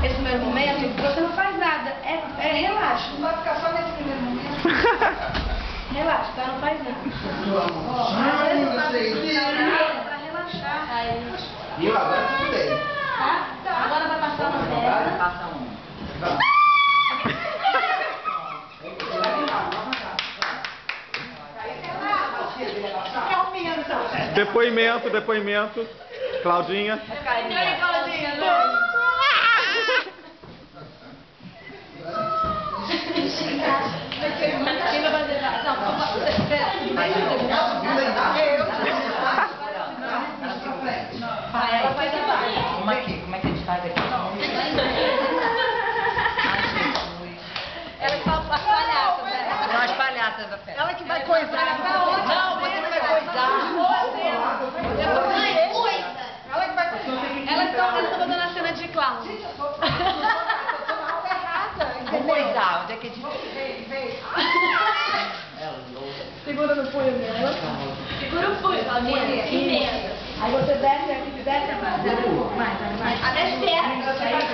esse primeiro momento, você não faz nada. Relaxa. Vai ficar só nesse primeiro momento. Relaxa, tá? Não faz nada. Pra relaxar. Aí. E agora tudo bem. Tá? Agora vai passar uma perna. Passa um. Depoimento. Claudinha. Quem vai fazer? Não, ela faz a parte. Como é que a gente faz aqui? Ela que fala as palhaças, né? Nós palhaças da festa. Ela que vai coisar. Não, você não vai coisar. Ela que vai coisar. Elas estão fazendo a cena de clown. Vamos coisar. Onde é que a gente... Segura no punho dela. Segura o punho, Claudinha. Aí você desce aqui, desce mais. Mais. Até certo.